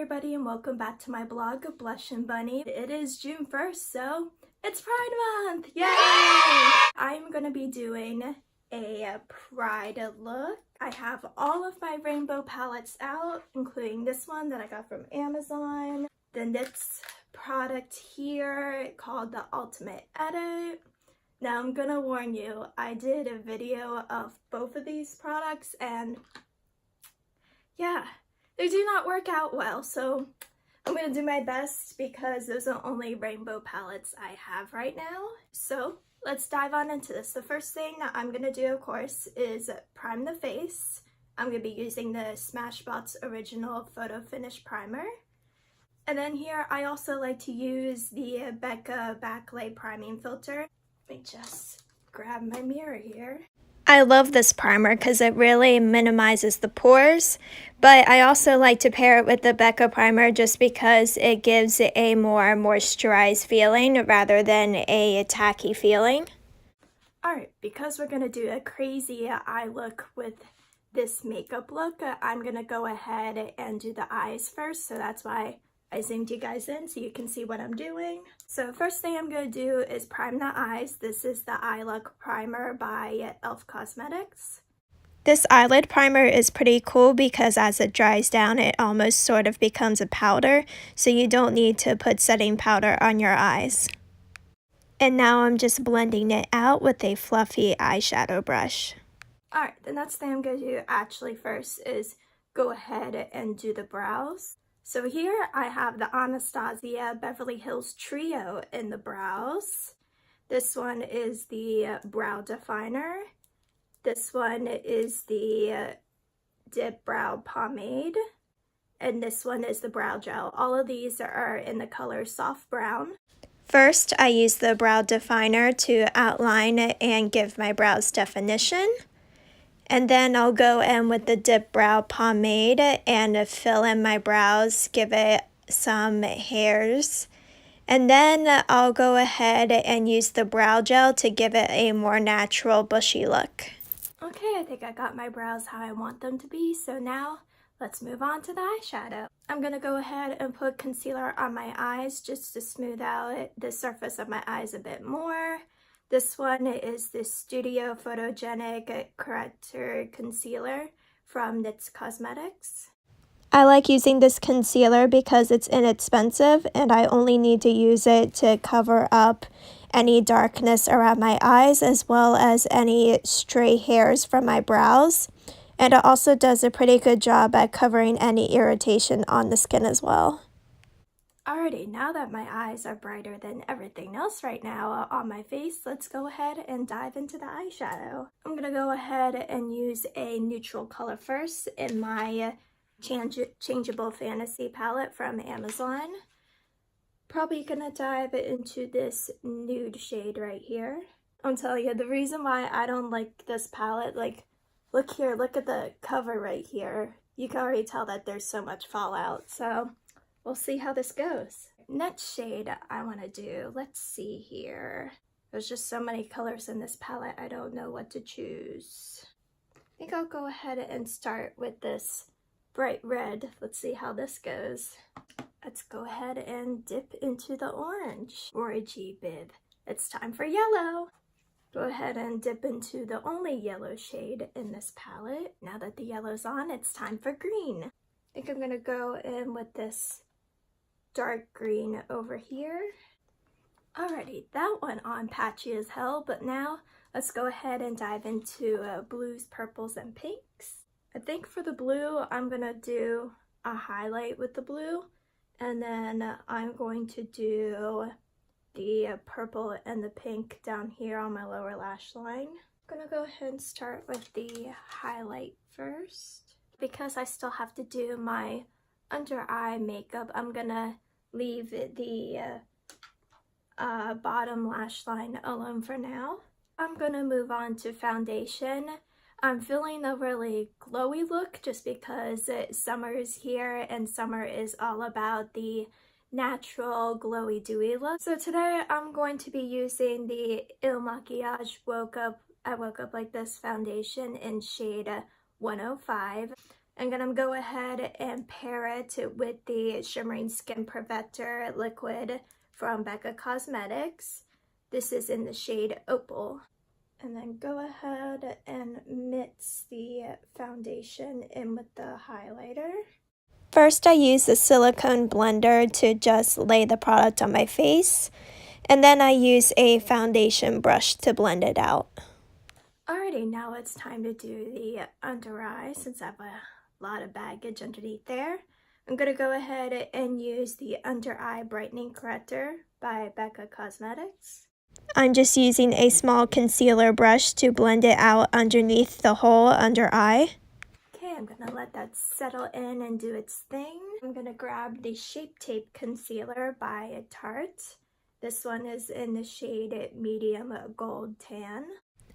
everybody and welcome back to my blog, Blush and Bunny. It is June 1st, so it's Pride Month! Yay! I'm gonna be doing a Pride look. I have all of my rainbow palettes out, including this one that I got from Amazon. The NYX product here called the Ultimate Edit. Now I'm gonna warn you, I did a video of both of these products and yeah, they do not work out well, so I'm going to do my best because those are the only rainbow palettes I have right now. So let's dive on into this. The first thing that I'm going to do, of course, is prime the face. I'm going to be using the Smashbox Original Photofinish Primer. And then here I also like to use the BECCA Backlight Priming Filter. Let me just grab my mirror here. I love this primer because it really minimizes the pores, but I also like to pair it with the BECCA primer just because it gives it a more moisturized feeling rather than a tacky feeling. Alright, because we're going to do a crazy eye look with this makeup look, I'm going to go ahead and do the eyes first, so that's why I zoomed you guys in so you can see what I'm doing. So first thing I'm going to do is prime the eyes. This is the Eye Look Primer by e.l.f. Cosmetics. This eyelid primer is pretty cool because as it dries down, it almost sort of becomes a powder, so you don't need to put setting powder on your eyes. And now I'm just blending it out with a fluffy eyeshadow brush. Alright, the next thing I'm going to do actually first is go ahead and do the brows. So here I have the Anastasia Beverly Hills Trio in the brows. This one is the brow definer. This one is the Dipbrow Pomade. And this one is the brow gel. All of these are in the color soft brown. First, I use the brow definer to outline and give my brows definition. And then I'll go in with the Dipbrow Pomade and fill in my brows, give it some hairs. And then I'll go ahead and use the brow gel to give it a more natural bushy look. Okay, I think I got my brows how I want them to be, so now let's move on to the eyeshadow. I'm going to go ahead and put concealer on my eyes just to smooth out the surface of my eyes a bit more. This one is the Studio Photogenic Corrector Concealer from NYX Cosmetics. I like using this concealer because it's inexpensive and I only need to use it to cover up any darkness around my eyes as well as any stray hairs from my brows. And it also does a pretty good job at covering any irritation on the skin as well. Alrighty, now that my eyes are brighter than everything else right now on my face, let's go ahead and dive into the eyeshadow. I'm going to go ahead and use a neutral color first in my Changeable Fantasy palette from Amazon. Probably going to dive into this nude shade right here. I'm telling you, the reason why I don't like this palette, like, look here, look at the cover right here. You can already tell that there's so much fallout, so we'll see how this goes. Next shade I want to do, let's see here. There's just so many colors in this palette, I don't know what to choose. I think I'll go ahead and start with this bright red. Let's see how this goes. Let's go ahead and dip into the orange. Orangey bib. It's time for yellow. Go ahead and dip into the only yellow shade in this palette. Now that the yellow's on, it's time for green. I think I'm going to go in with this dark green over here. Alrighty, that went on patchy as hell, but now let's go ahead and dive into blues, purples, and pinks. I think for the blue, I'm gonna do a highlight with the blue, and then I'm going to do the purple and the pink down here on my lower lash line. I'm gonna go ahead and start with the highlight first. Because I still have to do my under eye makeup, I'm gonna leave the bottom lash line alone for now. I'm gonna move on to foundation. I'm feeling a really glowy look just because summer is here and summer is all about the natural glowy dewy look. So today I'm going to be using the Il Makiage I Woke Up Like This foundation in shade 105. I'm going to go ahead and pair it with the Shimmering Skin Perfector liquid from BECCA Cosmetics. This is in the shade Opal. And then go ahead and mix the foundation in with the highlighter. First, I use the silicone blender to just lay the product on my face. And then I use a foundation brush to blend it out. Alrighty, now it's time to do the under eye since I have a lot of baggage underneath there. I'm going to go ahead and use the Under Eye Brightening Corrector by BECCA Cosmetics. I'm just using a small concealer brush to blend it out underneath the whole under eye. Okay, I'm going to let that settle in and do its thing. I'm going to grab the Shape Tape Concealer by Tarte. This one is in the shade Medium Gold Tan.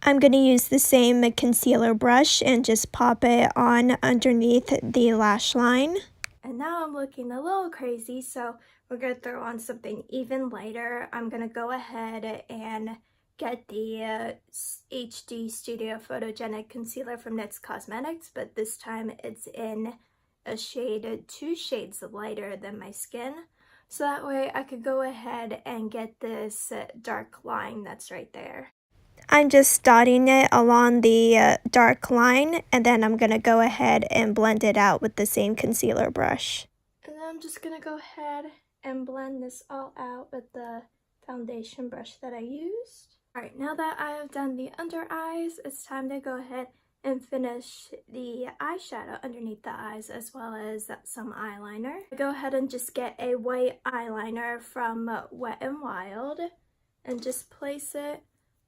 I'm going to use the same concealer brush and just pop it on underneath the lash line. And now I'm looking a little crazy, so we're going to throw on something even lighter. I'm going to go ahead and get the HD Studio Photogenic Concealer from NYX Cosmetics, but this time it's in a shade 2 shades lighter than my skin. So that way I could go ahead and get this dark line that's right there. I'm just dotting it along the dark line, and then I'm going to go ahead and blend it out with the same concealer brush. And then I'm just going to go ahead and blend this all out with the foundation brush that I used. Alright, now that I have done the under eyes, it's time to go ahead and finish the eyeshadow underneath the eyes as well as some eyeliner. Go ahead and just get a white eyeliner from Wet n Wild and just place it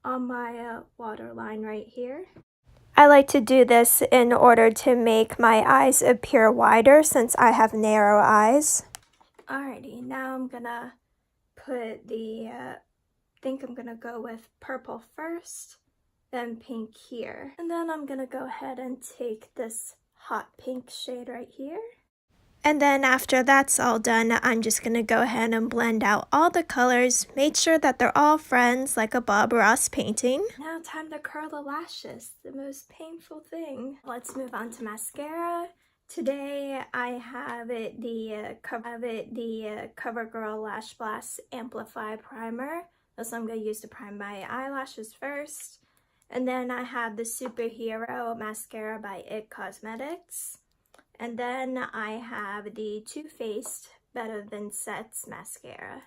on my waterline right here. I like to do this in order to make my eyes appear wider since I have narrow eyes. Alrighty, now I'm gonna put the, I think I'm gonna go with purple first, then pink here. And then I'm gonna go ahead and take this hot pink shade right here. And then after that's all done, I'm just going to go ahead and blend out all the colors, make sure that they're all friends like a Bob Ross painting. Now time to curl the lashes, the most painful thing. Let's move on to mascara. Today I have the CoverGirl Lash Blast Amplify Primer. That's what I'm going to use to prime my eyelashes first. And then I have the Superhero Mascara by e.l.f. Cosmetics. And then I have the Too Faced Better Than Sets mascara.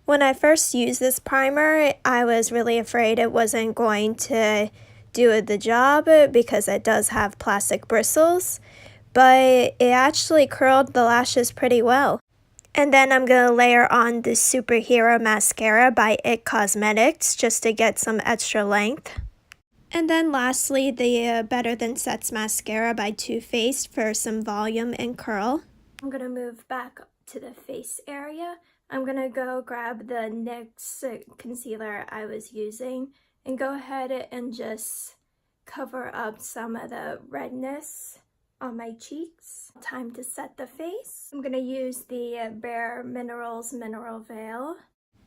When I first used this primer, I was really afraid it wasn't going to do the job because it does have plastic bristles, but it actually curled the lashes pretty well. And then I'm going to layer on the Superhero Mascara by e.l.f. Cosmetics just to get some extra length. And then lastly, the Better Than Sets mascara by Too Faced for some volume and curl. I'm going to move back to the face area. I'm going to go grab the NYX concealer I was using and go ahead and just cover up some of the redness on my cheeks. Time to set the face. I'm going to use the Bare Minerals Mineral Veil.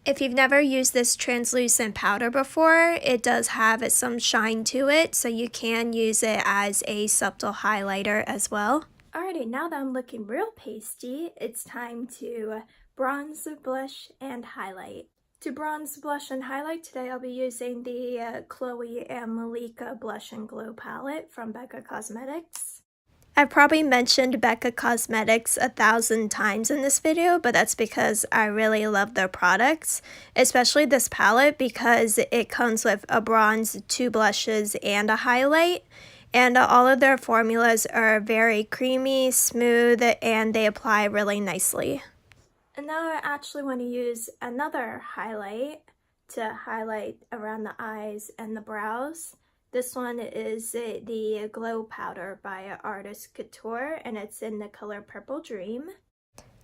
If you've never used this translucent powder before, it does have some shine to it, so you can use it as a subtle highlighter as well. Alrighty, now that I'm looking real pasty, it's time to bronze, blush, and highlight. To bronze, blush, and highlight, today I'll be using the Chloe and Malika Blush and Glow palette from BECCA Cosmetics. I've probably mentioned BECCA Cosmetics 1,000 times in this video, but that's because I really love their products, especially this palette because it comes with a bronze, 2 blushes, and a highlight. And all of their formulas are very creamy, smooth, and they apply really nicely. And now I actually want to use another highlight to highlight around the eyes and the brows. This one is the Glow Powder by Artist Couture, and it's in the color Purple Dream.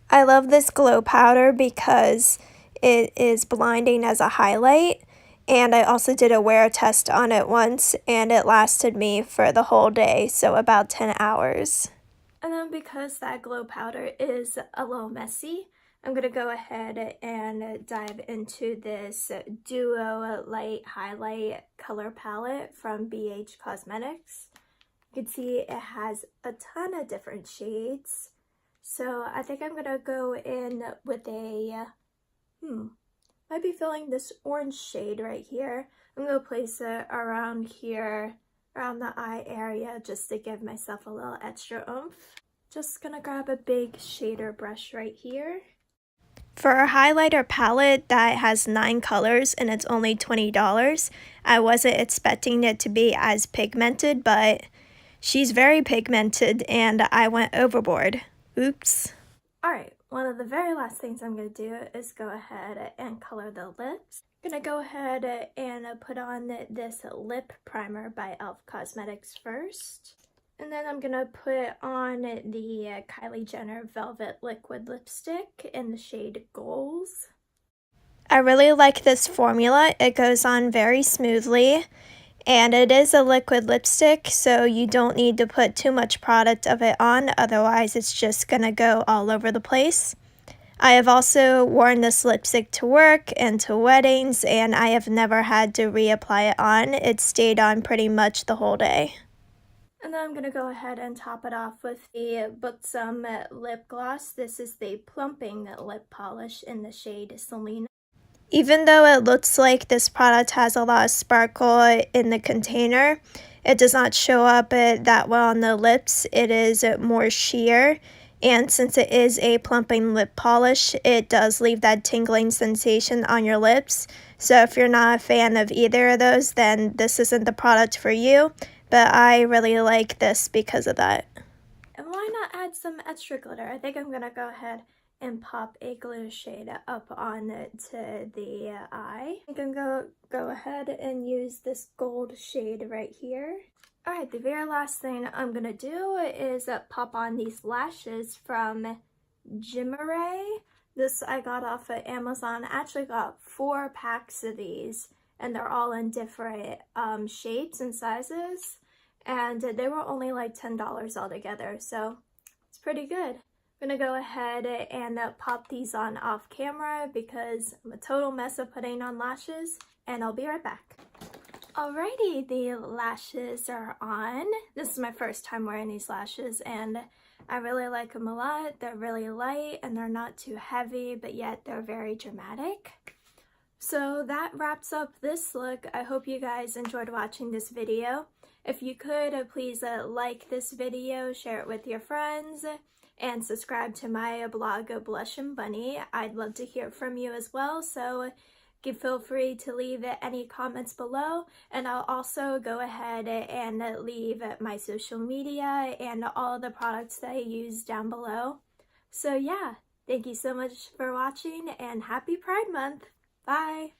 I love this glow powder because it is blinding as a highlight, and I also did a wear test on it once, and it lasted me for the whole day, so about 10 hours. And then because that glow powder is a little messy, I'm going to go ahead and dive into this Duo Light Highlight Color Palette from BH Cosmetics. You can see it has a ton of different shades. So I think I'm gonna go in with a, might be feeling this orange shade right here. I'm gonna place it around here, around the eye area, just to give myself a little extra oomph. Just gonna grab a big shader brush right here. For a highlighter palette that has 9 colors and it's only $20, I wasn't expecting it to be as pigmented, but she's very pigmented and I went overboard. Oops. Alright, one of the very last things I'm going to do is go ahead and color the lips. I'm going to go ahead and put on this lip primer by e.l.f. Cosmetics first. And then I'm going to put on the Kylie Jenner Velvet Liquid Lipstick in the shade Goals. I really like this formula. It goes on very smoothly. And it is a liquid lipstick, so you don't need to put too much product of it on, otherwise it's just gonna go all over the place. I have also worn this lipstick to work and to weddings, and I have never had to reapply it on. It stayed on pretty much the whole day. And then I'm gonna go ahead and top it off with the BECCA lip gloss. This is the plumping lip polish in the shade Selena. Even though it looks like this product has a lot of sparkle in the container, it does not show up that well on the lips. It is more sheer, and since it is a plumping lip polish, it does leave that tingling sensation on your lips. So if you're not a fan of either of those, then this isn't the product for you, but I really like this because of that. And why not add some extra glitter? I think I'm gonna go ahead and pop a glitter shade up on to the eye. I can go ahead and use this gold shade right here. Alright, the very last thing I'm gonna do is pop on these lashes from Jimmeray. This I got off of Amazon. I actually got 4 packs of these, and they're all in different shapes and sizes, and they were only like $10 altogether, so it's pretty good. I'm gonna go ahead and pop these on off camera because I'm a total mess of putting on lashes, and I'll be right back. Alrighty, the lashes are on. This is my first time wearing these lashes, and I really like them a lot. They're really light and they're not too heavy, but yet they're very dramatic. So that wraps up this look. I hope you guys enjoyed watching this video. If you could, please like this video, share it with your friends, and subscribe to my blog, Blush and Bunny. I'd love to hear from you as well, so feel free to leave any comments below, and I'll also go ahead and leave my social media and all the products that I use down below. So yeah, thank you so much for watching, and happy Pride Month! Bye!